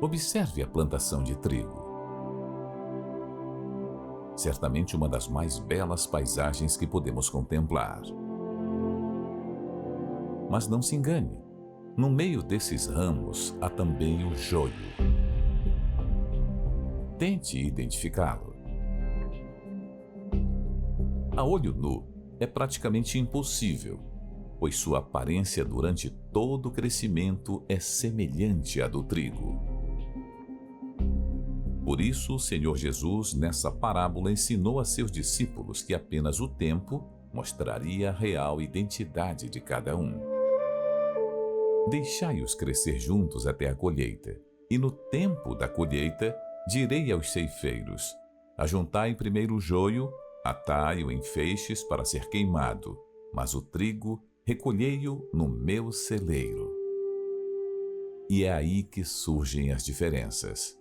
Observe a plantação de trigo. Certamente uma das mais belas paisagens que podemos contemplar. Mas não se engane, no meio desses ramos há também o joio. Tente identificá-lo. A olho nu é praticamente impossível, pois sua aparência durante todo o crescimento é semelhante à do trigo. Por isso, o Senhor Jesus, nessa parábola, ensinou a seus discípulos que apenas o tempo mostraria a real identidade de cada um. Deixai-os crescer juntos até a colheita, e no tempo da colheita, direi aos ceifeiros: ajuntai primeiro o joio, atai-o em feixes para ser queimado, mas o trigo recolhei-o no meu celeiro. E é aí que surgem as diferenças.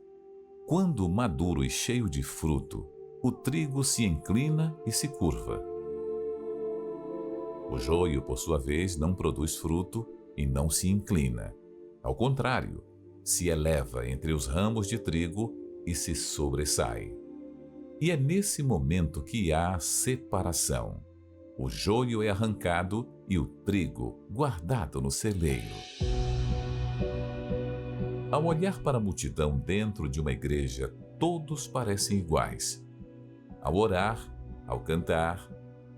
Quando maduro e cheio de fruto, o trigo se inclina e se curva. O joio, por sua vez, não produz fruto e não se inclina. Ao contrário, se eleva entre os ramos de trigo e se sobressai. E é nesse momento que há separação. O joio é arrancado e o trigo guardado no celeiro. Ao olhar para a multidão dentro de uma igreja, todos parecem iguais. Ao orar, ao cantar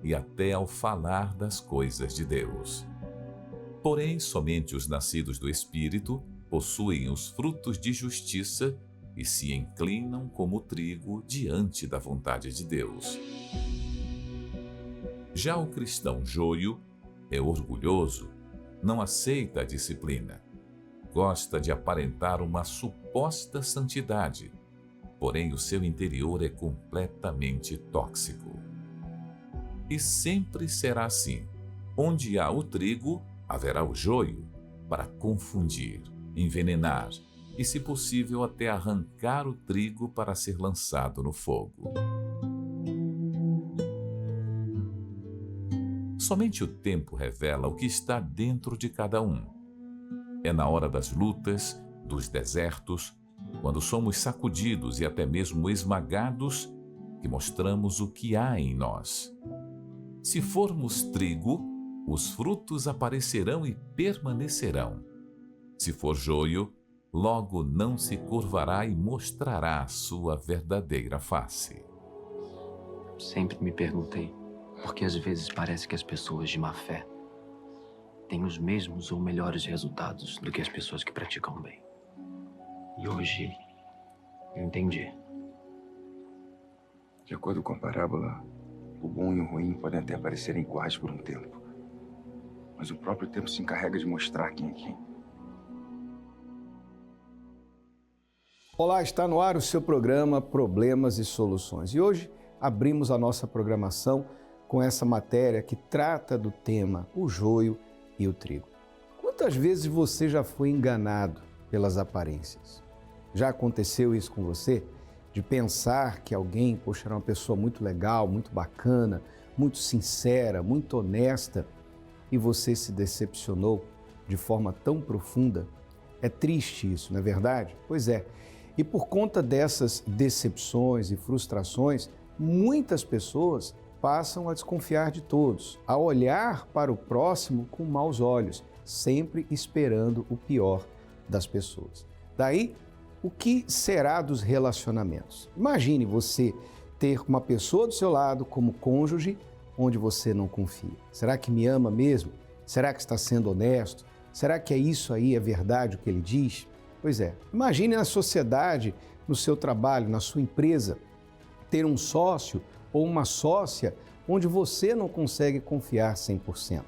e até ao falar das coisas de Deus. Porém, somente os nascidos do Espírito possuem os frutos de justiça e se inclinam como o trigo diante da vontade de Deus. Já o cristão joio é orgulhoso, não aceita a disciplina. Gosta de aparentar uma suposta santidade, porém o seu interior é completamente tóxico. E sempre será assim. Onde há o trigo, haverá o joio, para confundir, envenenar e, se possível, até arrancar o trigo para ser lançado no fogo. Somente o tempo revela o que está dentro de cada um. É na hora das lutas, dos desertos, quando somos sacudidos e até mesmo esmagados, que mostramos o que há em nós. Se formos trigo, os frutos aparecerão e permanecerão. Se for joio, logo não se curvará e mostrará a sua verdadeira face. Sempre me perguntei por que às vezes parece que as pessoas de má fé têm os mesmos ou melhores resultados do que as pessoas que praticam o bem. E hoje eu entendi. De acordo com a parábola, o bom e o ruim podem até parecerem iguais por um tempo. Mas o próprio tempo se encarrega de mostrar quem é quem. Olá, está no ar o seu programa Problemas e Soluções. E hoje abrimos a nossa programação com essa matéria que trata do tema o joio e o trigo. Quantas vezes você já foi enganado pelas aparências? Já aconteceu isso com você? De pensar que alguém, poxa, era uma pessoa muito legal, muito bacana, muito sincera, muito honesta, e você se decepcionou de forma tão profunda? É triste isso, não é verdade? Pois é. E por conta dessas decepções e frustrações, muitas pessoas passam a desconfiar de todos, a olhar para o próximo com maus olhos, sempre esperando o pior das pessoas. Daí, o que será dos relacionamentos? Imagine você ter uma pessoa do seu lado como cônjuge, onde você não confia. Será que me ama mesmo? Será que está sendo honesto? Será que é isso aí, é verdade o que ele diz? Pois é, imagine na sociedade, no seu trabalho, na sua empresa, ter um sócio ou uma sócia onde você não consegue confiar 100%.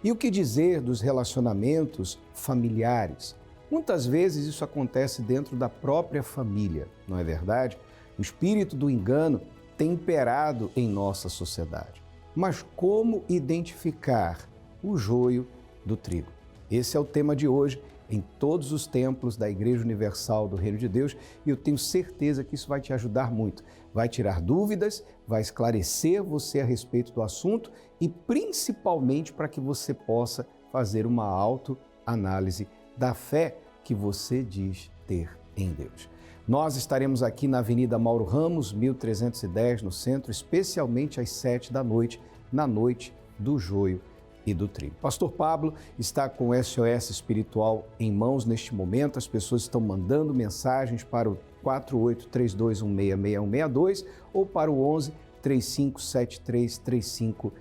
E o que dizer dos relacionamentos familiares? Muitas vezes isso acontece dentro da própria família, não é verdade? O espírito do engano tem imperado em nossa sociedade. Mas como identificar o joio do trigo? Esse é o tema de hoje em todos os templos da Igreja Universal do Reino de Deus, e eu tenho certeza que isso vai te ajudar muito. Vai tirar dúvidas, vai esclarecer você a respeito do assunto e principalmente para que você possa fazer uma autoanálise da fé que você diz ter em Deus. Nós estaremos aqui na Avenida Mauro Ramos, 1310, no centro, especialmente às 7 da noite, na noite do joio e do trigo. Pastor Pablo está com o SOS Espiritual em mãos neste momento. As pessoas estão mandando mensagens para o 4832166162 ou para o 11 3573 3500.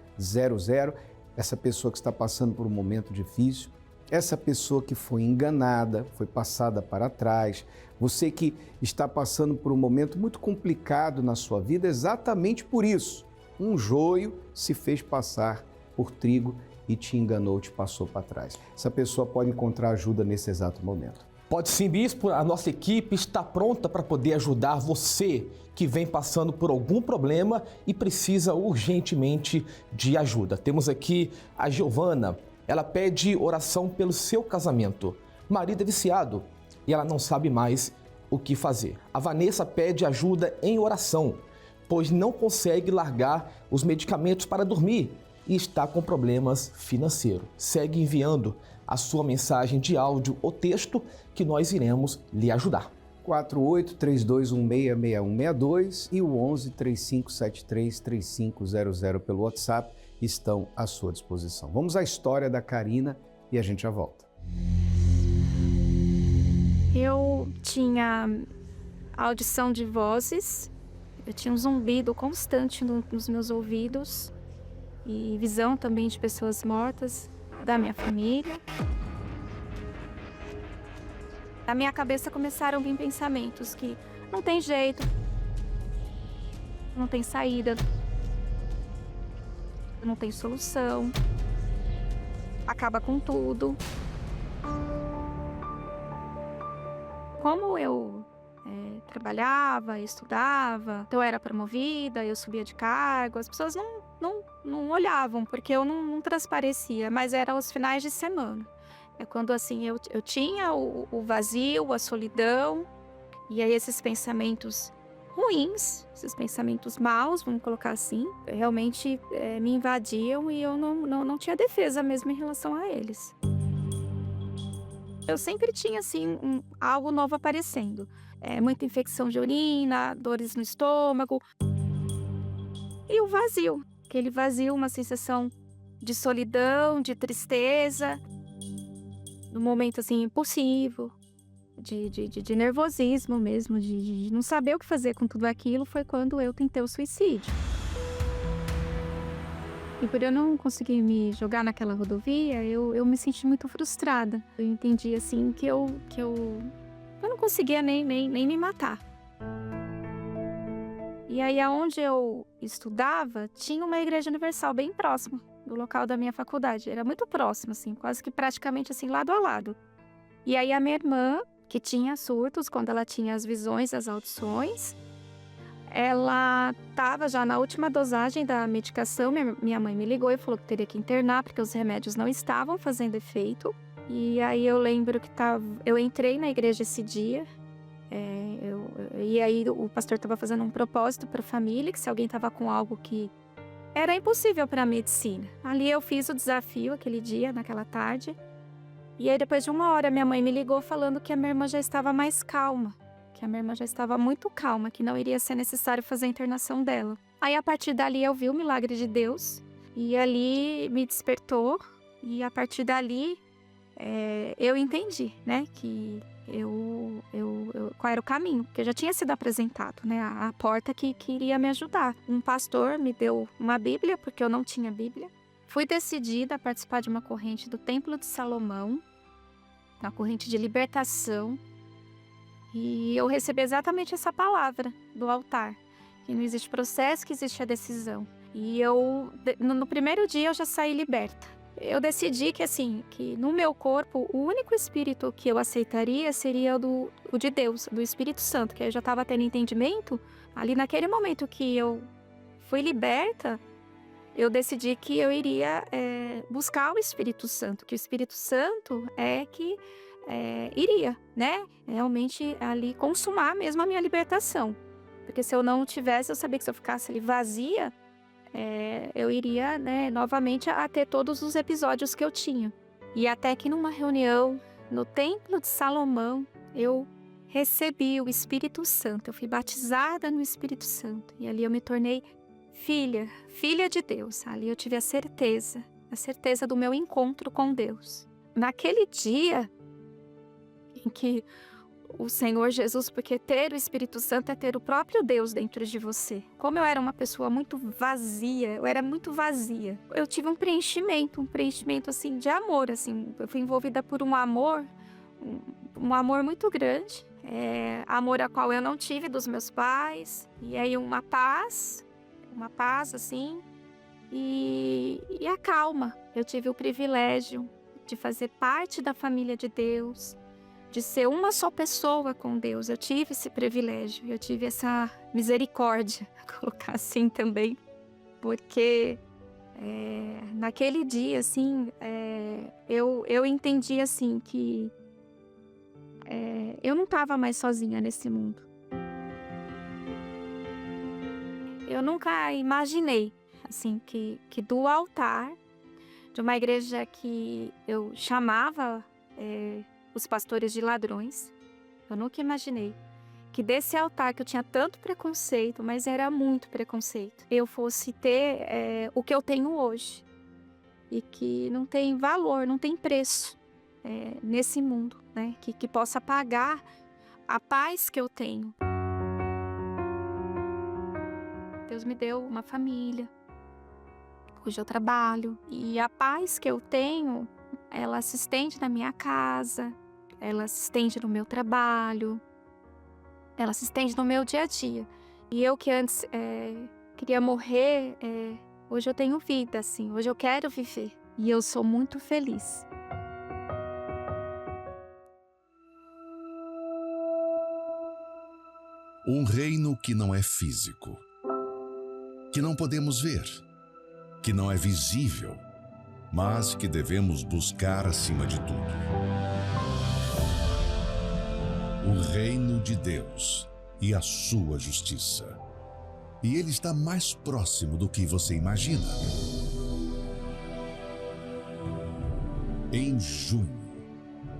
Essa pessoa que está passando por um momento difícil, essa pessoa que foi enganada, foi passada para trás, você que está passando por um momento muito complicado na sua vida, exatamente por isso. Um joio se fez passar por trigo e te enganou, te passou para trás. Essa pessoa pode encontrar ajuda nesse exato momento. Pode sim, bispo. A nossa equipe está pronta para poder ajudar você que vem passando por algum problema e precisa urgentemente de ajuda. Temos aqui a Giovana. Ela pede oração pelo seu casamento. O marido é viciado e ela não sabe mais o que fazer. A Vanessa pede ajuda em oração, pois não consegue largar os medicamentos para dormir e está com problemas financeiros. Segue enviando a sua mensagem de áudio ou texto que nós iremos lhe ajudar. 4832166162 e o 11 3573 3500 pelo WhatsApp estão à sua disposição. Vamos à história da Karina e a gente já volta. Eu tinha audição de vozes, eu tinha um zumbido constante nos meus ouvidos e visão também de pessoas mortas da minha família. Na minha cabeça começaram a vir pensamentos que não tem jeito, não tem saída, não tem solução, acaba com tudo. Como eu trabalhava, estudava, então eu era promovida, eu subia de cargo, as pessoas não olhavam, porque eu não transparecia, mas era aos finais de semana. É quando assim eu tinha o vazio, a solidão, e aí esses pensamentos ruins, esses pensamentos maus, vamos colocar assim, realmente me invadiam e eu não tinha defesa mesmo em relação a eles. Eu sempre tinha, assim, algo novo aparecendo. Muita infecção de urina, dores no estômago. E o vazio. Aquele vazio, uma sensação de solidão, de tristeza. Num momento, assim, impulsivo. De nervosismo mesmo, de não saber o que fazer com tudo aquilo. Foi quando eu tentei o suicídio. E por eu não conseguir me jogar naquela rodovia, eu me senti muito frustrada. Eu entendi, assim, que eu não conseguia nem me matar. E aí, aonde eu estudava, tinha uma igreja universal bem próxima do local da minha faculdade. Era muito próximo, assim, quase que praticamente, assim, lado a lado. E aí, a minha irmã, que tinha surtos, quando ela tinha as visões, as audições, ela estava já na última dosagem da medicação. Minha mãe me ligou e falou que teria que internar porque os remédios não estavam fazendo efeito. E aí eu lembro que eu entrei na igreja esse dia. E aí o pastor estava fazendo um propósito para a família, que se alguém estava com algo que era impossível para a medicina. Ali eu fiz o desafio aquele dia, naquela tarde. E aí depois de 1 hora minha mãe me ligou falando que a minha irmã já estava mais calma. Que a minha irmã já estava muito calma, que não iria ser necessário fazer a internação dela. Aí, a partir dali, eu vi o milagre de Deus. E ali me despertou. E a partir dali, eu entendi, né? Que qual era o caminho. Porque já tinha sido apresentado, né? A porta que iria me ajudar. Um pastor me deu uma Bíblia, porque eu não tinha Bíblia. Fui decidida a participar de uma corrente do Templo de Salomão. Uma corrente de libertação. E eu recebi exatamente essa palavra do altar, que não existe processo, que existe a decisão. E no primeiro dia eu já saí liberta. Eu decidi que assim, que no meu corpo, o único espírito que eu aceitaria seria o de Deus, do Espírito Santo, que eu já estava tendo entendimento. Ali naquele momento que eu fui liberta, eu decidi que eu iria buscar o Espírito Santo, que o Espírito Santo é que iria, né, realmente ali consumar mesmo a minha libertação. Porque se eu não tivesse, eu sabia que se eu ficasse ali vazia, eu iria, né, novamente a ter todos os episódios que eu tinha. E até que numa reunião no Templo de Salomão, eu recebi o Espírito Santo. Eu fui batizada no Espírito Santo. E ali eu me tornei filha de Deus. Ali eu tive a certeza do meu encontro com Deus. Naquele dia em que o Senhor Jesus, porque ter o Espírito Santo é ter o próprio Deus dentro de você. Como eu era uma pessoa muito vazia, eu tive um preenchimento assim de amor, assim. Eu fui envolvida por um amor muito grande, amor a qual eu não tive dos meus pais, e aí uma paz assim, e a calma. Eu tive o privilégio de fazer parte da família de Deus, de ser uma só pessoa com Deus. Eu tive esse privilégio, eu tive essa misericórdia, colocar assim também, porque naquele dia, assim, eu entendi, assim, que eu não estava mais sozinha nesse mundo. Eu nunca imaginei, assim, que do altar de uma igreja que eu chamava os pastores de ladrões, eu nunca imaginei que desse altar que eu tinha tanto preconceito, mas era muito preconceito, eu fosse ter o que eu tenho hoje, e que não tem valor, não tem preço nesse mundo, né? Que possa pagar a paz que eu tenho. Deus me deu uma família, hoje eu trabalho, e a paz que eu tenho, ela se estende na minha casa, ela se estende no meu trabalho, ela se estende no meu dia a dia. E eu que antes queria morrer, hoje eu tenho vida, assim, hoje eu quero viver. E eu sou muito feliz. Um reino que não é físico, que não podemos ver, que não é visível, mas que devemos buscar acima de tudo. O reino de Deus e a sua justiça. E ele está mais próximo do que você imagina. Em junho,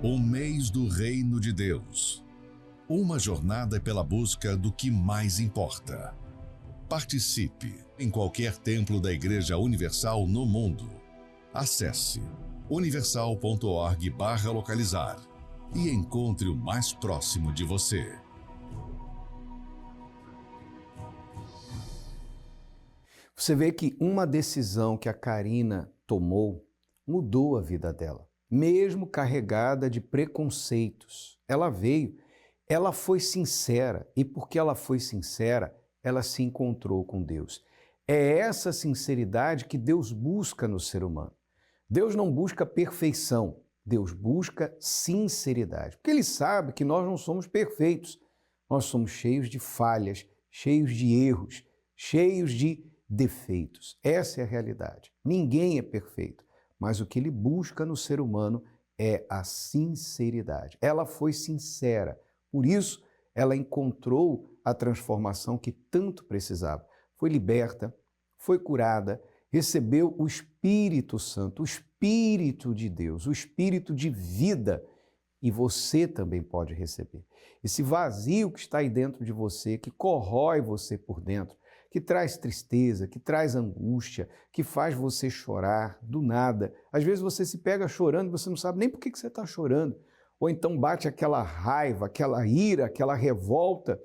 o mês do reino de Deus. Uma jornada pela busca do que mais importa. Participe em qualquer templo da Igreja Universal no mundo. Acesse universal.org/localizar e encontre o mais próximo de você. Você vê que uma decisão que a Karina tomou mudou a vida dela. Mesmo carregada de preconceitos, ela veio, ela foi sincera, e porque ela foi sincera, ela se encontrou com Deus. É essa sinceridade que Deus busca no ser humano. Deus não busca perfeição, Deus busca sinceridade, porque Ele sabe que nós não somos perfeitos, nós somos cheios de falhas, cheios de erros, cheios de defeitos. Essa é a realidade. Ninguém é perfeito, mas o que Ele busca no ser humano é a sinceridade. Ela foi sincera, por isso ela encontrou a transformação que tanto precisava. Foi liberta, foi curada, recebeu o Espírito Santo, o Espírito de Deus, o Espírito de vida, e você também pode receber. Esse vazio que está aí dentro de você, que corrói você por dentro, que traz tristeza, que traz angústia, que faz você chorar do nada. Às vezes você se pega chorando e você não sabe nem por que você está chorando. Ou então bate aquela raiva, aquela ira, aquela revolta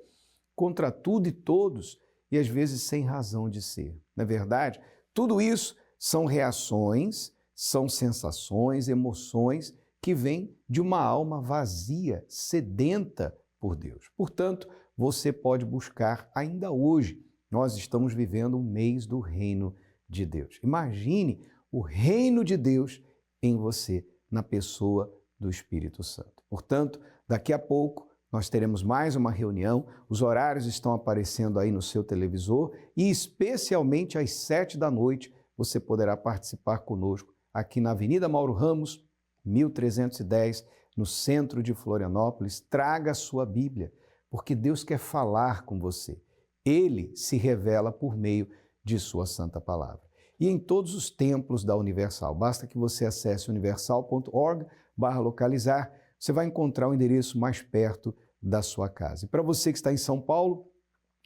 contra tudo e todos, e às vezes sem razão de ser. Não é verdade? Tudo isso são reações, são sensações, emoções que vêm de uma alma vazia, sedenta por Deus. Portanto, você pode buscar ainda hoje. Nós estamos vivendo um mês do reino de Deus. Imagine o reino de Deus em você, na pessoa do Espírito Santo. Portanto, daqui a pouco nós teremos mais uma reunião, os horários estão aparecendo aí no seu televisor e especialmente às 7h você poderá participar conosco aqui na Avenida Mauro Ramos, 1310, no centro de Florianópolis. Traga a sua Bíblia, porque Deus quer falar com você. Ele se revela por meio de sua santa palavra. E em todos os templos da Universal, basta que você acesse universal.org/localizar, você vai encontrar o endereço mais perto da sua casa. E para você que está em São Paulo,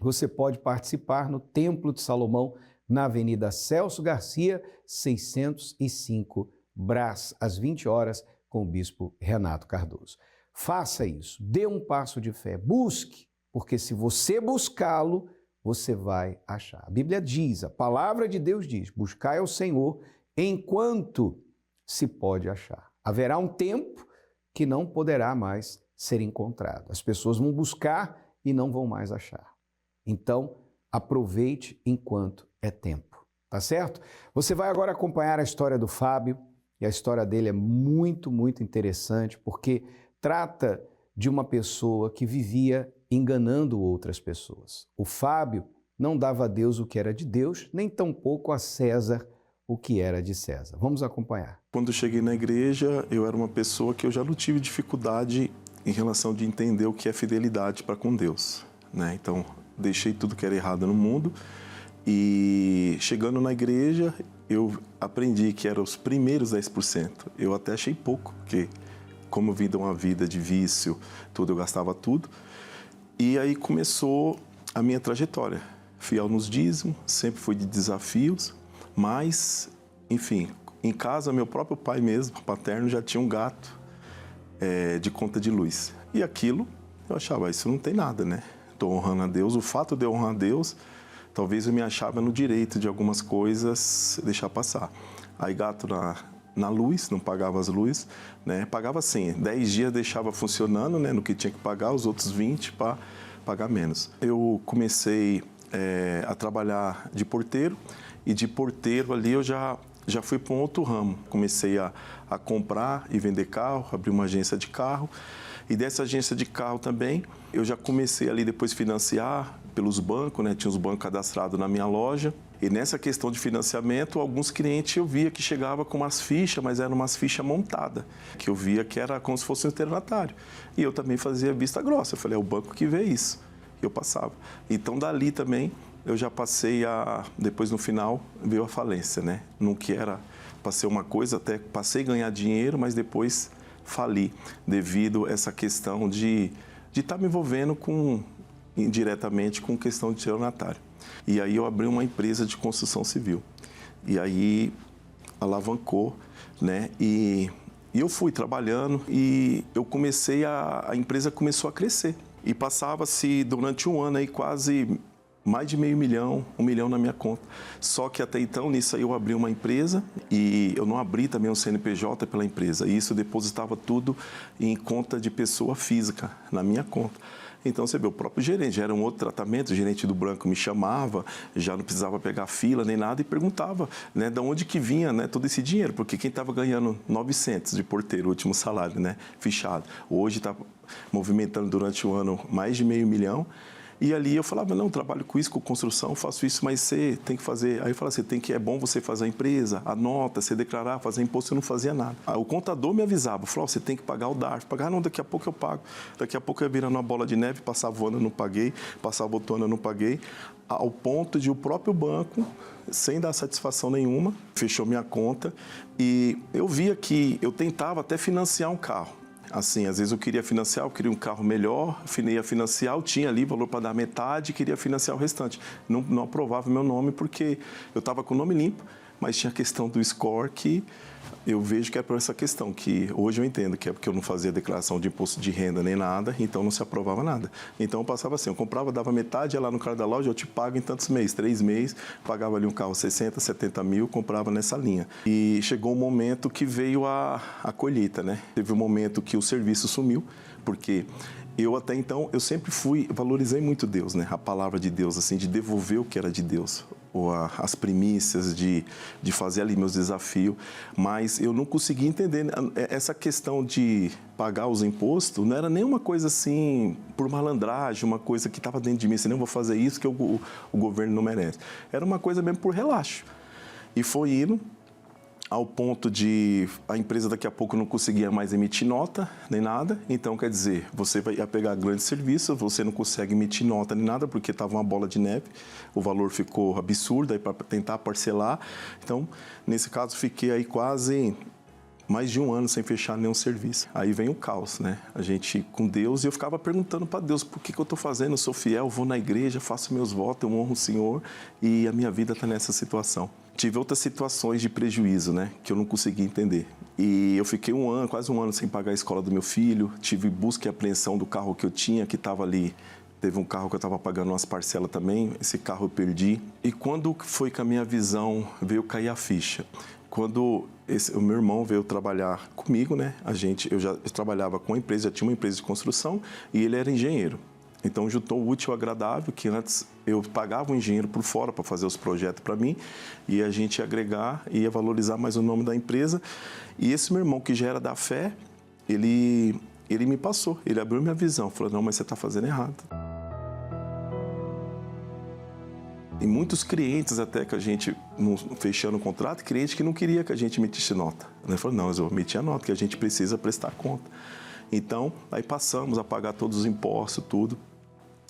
você pode participar no Templo de Salomão, na Avenida Celso Garcia, 605, Brás, às 20 horas, com o bispo Renato Cardoso. Faça isso, dê um passo de fé, busque, porque se você buscá-lo, você vai achar. A Bíblia diz, a palavra de Deus diz, buscai ao Senhor enquanto se pode achar. Haverá um tempo que não poderá mais ser encontrado. As pessoas vão buscar e não vão mais achar. Então, aproveite enquanto é tempo, tá certo? Você vai agora acompanhar a história do Fábio, e a história dele é muito, muito interessante, porque trata de uma pessoa que vivia enganando outras pessoas. O Fábio não dava a Deus o que era de Deus, nem tampouco a César o que era de César. Vamos acompanhar. Quando eu cheguei na igreja, eu era uma pessoa que eu já não tive dificuldade em relação de entender o que é fidelidade para com Deus, né? Então, deixei tudo que era errado no mundo e chegando na igreja, eu aprendi que eram os primeiros 10%. Eu até achei pouco, porque como eu vim de uma vida de vício, tudo, eu gastava tudo. E aí começou a minha trajetória. Fiel nos dízimos, sempre fui de desafios, mas, enfim, em casa, meu próprio pai mesmo, paterno, já tinha um gato de conta de luz. E aquilo, eu achava, isso não tem nada, né? Estou honrando a Deus. O fato de eu honrar a Deus, talvez eu me achava no direito de algumas coisas deixar passar. Aí gato na luz, não pagava as luzes, né? Pagava assim, 10 dias deixava funcionando, né? No que tinha que pagar, os outros 20 para pagar menos. Eu comecei a trabalhar de porteiro e de porteiro ali eu já fui para um outro ramo. Comecei a comprar e vender carro, abri uma agência de carro. E dessa agência de carro também, eu já comecei ali depois financiar pelos bancos, né? Tinha os bancos cadastrados na minha loja. E nessa questão de financiamento, alguns clientes eu via que chegava com umas fichas, mas eram umas fichas montadas, que eu via que era como se fosse um estelionatário. E eu também fazia vista grossa. Eu falei, é o banco que vê isso. E eu passava. Então, dali também, eu já passei depois no final, veio a falência, né? Não que era para ser uma coisa, até passei a ganhar dinheiro, mas depois fali, devido a essa questão de estar me envolvendo indiretamente com questão de estelionatário. E aí eu abri uma empresa de construção civil. E aí alavancou, né? E eu fui trabalhando e eu comecei, a empresa começou a crescer. E passava-se durante um ano aí quase mais de $500 mil, $1 milhão na minha conta. Só que até então, nisso aí eu abri uma empresa e eu não abri também um CNPJ pela empresa. E isso eu depositava tudo em conta de pessoa física, na minha conta. Então, você vê, o próprio gerente, já era um outro tratamento, o gerente do banco me chamava, já não precisava pegar fila nem nada e perguntava, né, de onde que vinha, né, todo esse dinheiro, porque quem estava ganhando 900 de porteiro, o último salário, né, fichado, hoje está movimentando durante o ano mais de $500 mil. E ali eu falava, não, trabalho com isso, com construção, faço isso, mas você tem que fazer. Aí eu falava assim, é bom você fazer a empresa, a nota, você declarar, fazer imposto, eu não fazia nada. Aí o contador me avisava, falou, você tem que pagar o DARF. Pagar, não, daqui a pouco eu pago. Daqui a pouco eu ia virando uma bola de neve, passava o ano, eu não paguei, passava o ano, eu não paguei. Ao ponto de o próprio banco, sem dar satisfação nenhuma, fechou minha conta. E eu via que eu tentava até financiar um carro. Assim, às vezes eu queria financiar, eu queria um carro melhor, ia financiar, eu tinha ali valor para dar metade, queria financiar o restante. Não aprovava meu nome porque eu estava com o nome limpo, mas tinha a questão do score que eu vejo que é por essa questão, que hoje eu entendo que é porque eu não fazia declaração de imposto de renda nem nada, então não se aprovava nada. Então eu passava assim, eu comprava, dava metade, ia lá no cara da loja, eu te pago em tantos meses, 3 meses, pagava ali um carro 60, 70 mil, comprava nessa linha. E chegou um momento que veio a colheita, né? Teve um momento que o serviço sumiu, porque eu até então, eu sempre valorizei muito Deus, né? A palavra de Deus, assim, de devolver o que era de Deus. Ou as primícias, de fazer ali meus desafios. Mas eu não conseguia entender essa questão de pagar os impostos, não era nenhuma coisa assim, por malandragem, uma coisa que estava dentro de mim, assim, não vou fazer isso que o governo não merece. Era uma coisa mesmo por relaxo. E foi indo ao ponto de a empresa daqui a pouco não conseguia mais emitir nota, nem nada. Então, quer dizer, você vai pegar grandes serviços, você não consegue emitir nota nem nada, porque estava uma bola de neve, o valor ficou absurdo aí para tentar parcelar. Então, nesse caso, fiquei aí quase mais de 1 ano sem fechar nenhum serviço. Aí vem o caos, né? A gente com Deus, e eu ficava perguntando para Deus, por que eu estou fazendo? Eu sou fiel, vou na igreja, faço meus votos, eu honro o Senhor, e a minha vida está nessa situação. Tive outras situações de prejuízo, né? Que eu não consegui entender. E eu fiquei 1 ano, quase 1 ano sem pagar a escola do meu filho, tive busca e apreensão do carro que eu tinha, que estava ali. Teve um carro que eu estava pagando umas parcelas também, esse carro eu perdi. E quando foi que a minha visão veio cair a ficha? Quando o meu irmão veio trabalhar comigo, né? Eu trabalhava com a empresa, já tinha uma empresa de construção e ele era engenheiro. Então juntou o útil ao agradável, que antes eu pagava o engenheiro por fora para fazer os projetos para mim, e a gente ia agregar, ia valorizar mais o nome da empresa. E esse meu irmão, que já era da fé, ele me passou, ele abriu minha visão, falou, não, mas você está fazendo errado. E muitos clientes até que a gente, fechando o contrato, cliente que não queria que a gente emitisse nota. Ele falou, não, eu emiti a nota, que a gente precisa prestar conta. Então, aí passamos a pagar todos os impostos, tudo.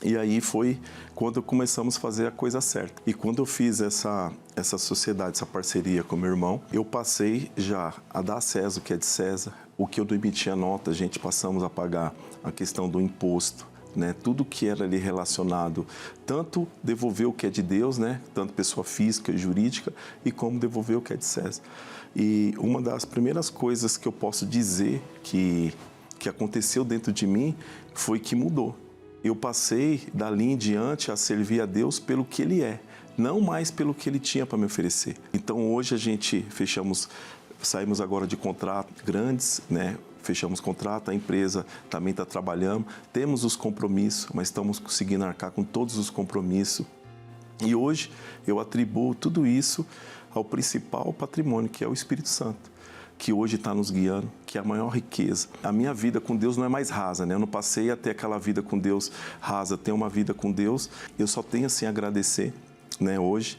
E aí foi quando começamos a fazer a coisa certa. E quando eu fiz essa sociedade, essa parceria com meu irmão, eu passei já a dar a César o que é de César. O que eu não emitia nota, a gente passamos a pagar a questão do imposto. Né, tudo que era ali relacionado, tanto devolver o que é de Deus, né, tanto pessoa física e jurídica, e como devolver o que é de César. E uma das primeiras coisas que eu posso dizer que aconteceu dentro de mim foi que mudou. Eu passei dali em diante a servir a Deus pelo que Ele é, não mais pelo que Ele tinha para me oferecer. Então hoje a gente saímos agora de contratos grandes, né? Fechamos contrato, a empresa também está trabalhando, temos os compromissos, mas estamos conseguindo arcar com todos os compromissos. E hoje eu atribuo tudo isso ao principal patrimônio, que é o Espírito Santo, que hoje está nos guiando, que é a maior riqueza. A minha vida com Deus não é mais rasa, né? Eu não passei a ter aquela vida com Deus rasa, tenho uma vida com Deus, eu só tenho assim a agradecer, né, hoje,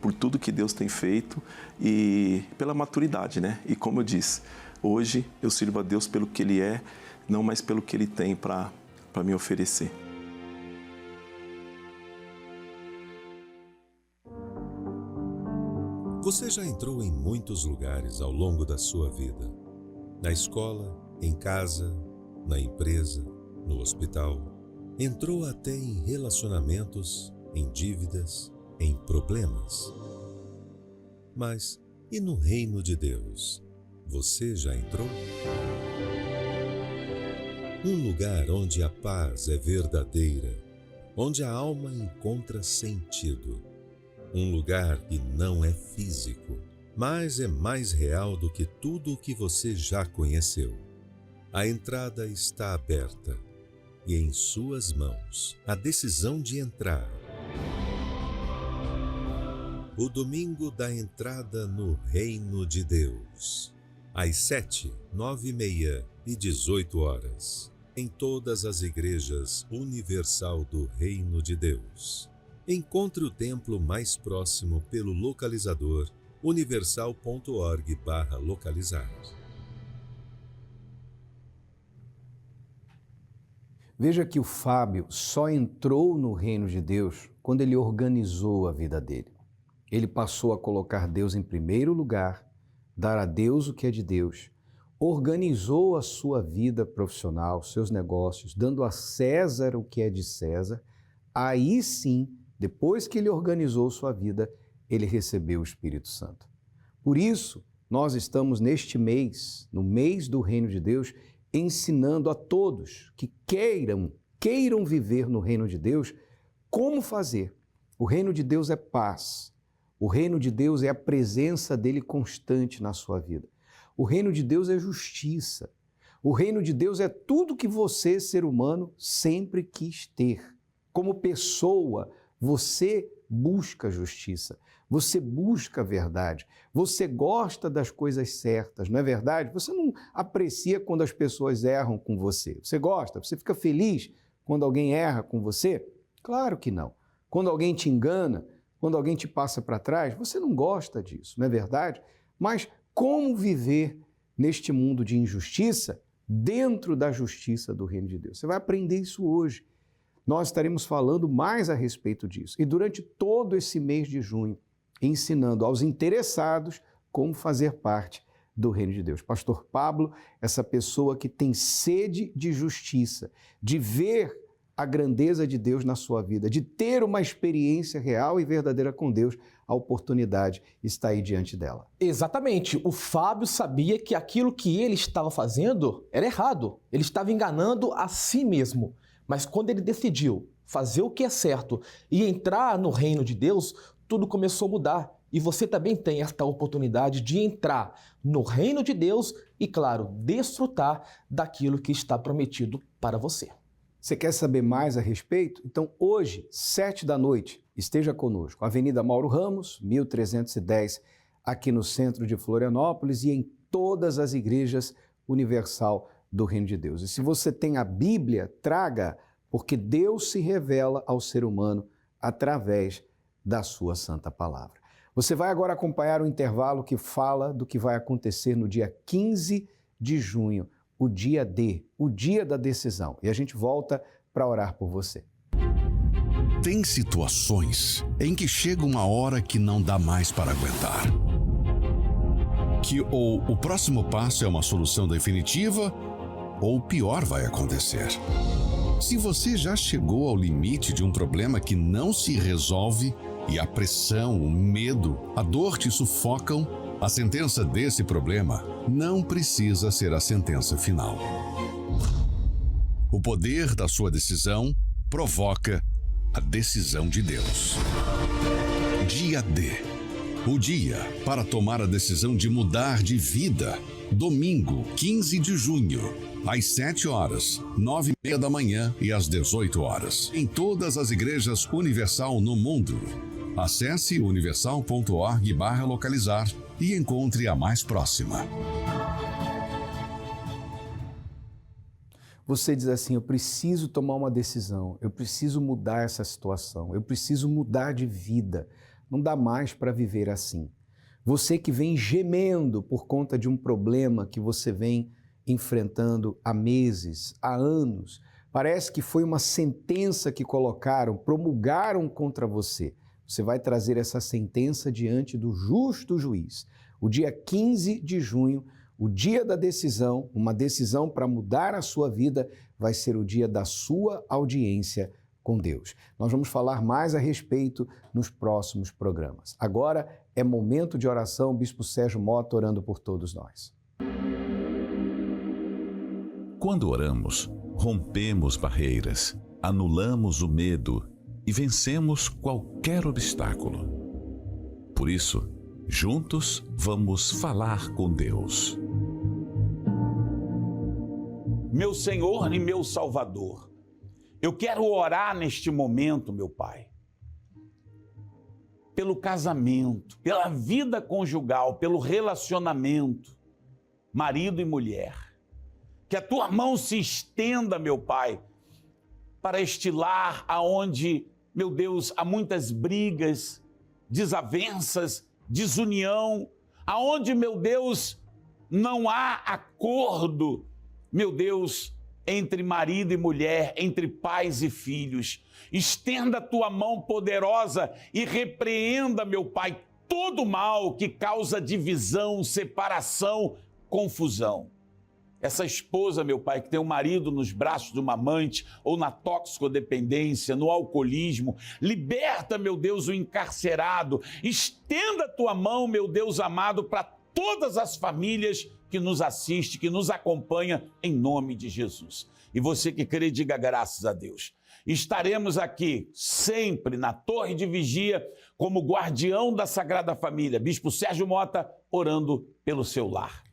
por tudo que Deus tem feito e pela maturidade, né? E como eu disse, hoje eu sirvo a Deus pelo que Ele é, não mais pelo que Ele tem para me oferecer. Você já entrou em muitos lugares ao longo da sua vida. Na escola, em casa, na empresa, no hospital. Entrou até em relacionamentos, em dívidas, em problemas. Mas e no reino de Deus? Você já entrou? Um lugar onde a paz é verdadeira, onde a alma encontra sentido. Um lugar que não é físico, mas é mais real do que tudo o que você já conheceu. A entrada está aberta e em suas mãos a decisão de entrar. O domingo da entrada no Reino de Deus. Às 7, 9h30 e 18h, em todas as igrejas universal do Reino de Deus. Encontre o templo mais próximo pelo localizador universal.org/localizar. Veja que o Fábio só entrou no Reino de Deus quando ele organizou a vida dele. Ele passou a colocar Deus em primeiro lugar, dar a Deus o que é de Deus, organizou a sua vida profissional, seus negócios, dando a César o que é de César. Aí sim, depois que ele organizou sua vida, ele recebeu o Espírito Santo. Por isso, nós estamos neste mês, no mês do Reino de Deus, ensinando a todos que queiram viver no Reino de Deus, como fazer. O Reino de Deus é paz. O reino de Deus é a presença dele constante na sua vida. O reino de Deus é justiça. O reino de Deus é tudo que você, ser humano, sempre quis ter. Como pessoa, você busca justiça, você busca a verdade, você gosta das coisas certas, não é verdade? Você não aprecia quando as pessoas erram com você. Você gosta? Você fica feliz quando alguém erra com você? Claro que não. Quando alguém te engana, quando alguém te passa para trás, você não gosta disso, não é verdade? Mas como viver neste mundo de injustiça dentro da justiça do reino de Deus? Você vai aprender isso hoje. Nós estaremos falando mais a respeito disso. E durante todo esse mês de junho, ensinando aos interessados como fazer parte do reino de Deus. Pastor Pablo, essa pessoa que tem sede de justiça, de ver a grandeza de Deus na sua vida, de ter uma experiência real e verdadeira com Deus, a oportunidade está aí diante dela. Exatamente. O Fábio sabia que aquilo que ele estava fazendo era errado. Ele estava enganando a si mesmo. Mas quando ele decidiu fazer o que é certo e entrar no reino de Deus, tudo começou a mudar. E você também tem esta oportunidade de entrar no reino de Deus e, claro, desfrutar daquilo que está prometido para você. Você quer saber mais a respeito? Então, hoje, 19h, esteja conosco. Avenida Mauro Ramos, 1310, aqui no centro de Florianópolis e em todas as igrejas universal do Reino de Deus. E se você tem a Bíblia, traga, porque Deus se revela ao ser humano através da sua santa palavra. Você vai agora acompanhar o intervalo que fala do que vai acontecer no dia 15 de junho, o dia D, o dia da decisão. E a gente volta para orar por você. Tem situações em que chega uma hora que não dá mais para aguentar. Que ou o próximo passo é uma solução definitiva, ou o pior vai acontecer. Se você já chegou ao limite de um problema que não se resolve e a pressão, o medo, a dor te sufocam, a sentença desse problema não precisa ser a sentença final. O poder da sua decisão provoca a decisão de Deus. Dia D. O dia para tomar a decisão de mudar de vida. Domingo, 15 de junho, às 7h, 9h30 da manhã e às 18h, em todas as igrejas Universal no mundo. Acesse universal.org/localizar e encontre a mais próxima. Você diz assim, eu preciso tomar uma decisão, eu preciso mudar essa situação, eu preciso mudar de vida. Não dá mais para viver assim. Você que vem gemendo por conta de um problema que você vem enfrentando há meses, há anos, parece que foi uma sentença que colocaram, promulgaram contra você. Você vai trazer essa sentença diante do justo juiz. O dia 15 de junho, o dia da decisão, uma decisão para mudar a sua vida, vai ser o dia da sua audiência com Deus. Nós vamos falar mais a respeito nos próximos programas. Agora é momento de oração, Bispo Sérgio Mota orando por todos nós. Quando oramos, rompemos barreiras, anulamos o medo e vencemos qualquer obstáculo. Por isso, juntos vamos falar com Deus. Meu Senhor e meu Salvador, eu quero orar neste momento, meu Pai, pelo casamento, pela vida conjugal, pelo relacionamento, marido e mulher. Que a tua mão se estenda, meu Pai, para este lar aonde, meu Deus, há muitas brigas, desavenças, desunião, aonde, meu Deus, não há acordo, meu Deus, entre marido e mulher, entre pais e filhos. Estenda a tua mão poderosa e repreenda, meu Pai, todo mal que causa divisão, separação, confusão. Essa esposa, meu Pai, que tem um marido nos braços de uma amante ou na toxicodependência, no alcoolismo, liberta, meu Deus, o encarcerado. Estenda a tua mão, meu Deus amado, para todas as famílias que nos assiste, que nos acompanha, em nome de Jesus. E você que crê, diga graças a Deus. Estaremos aqui sempre na Torre de Vigia como guardião da Sagrada Família. Bispo Sérgio Mota, orando pelo seu lar.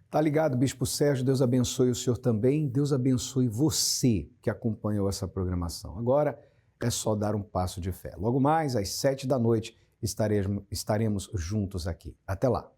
Tá ligado, Bispo Sérgio? Deus abençoe o senhor também. Deus abençoe você que acompanhou essa programação. Agora é só dar um passo de fé. Logo mais, às 7 da noite, estaremos juntos aqui. Até lá.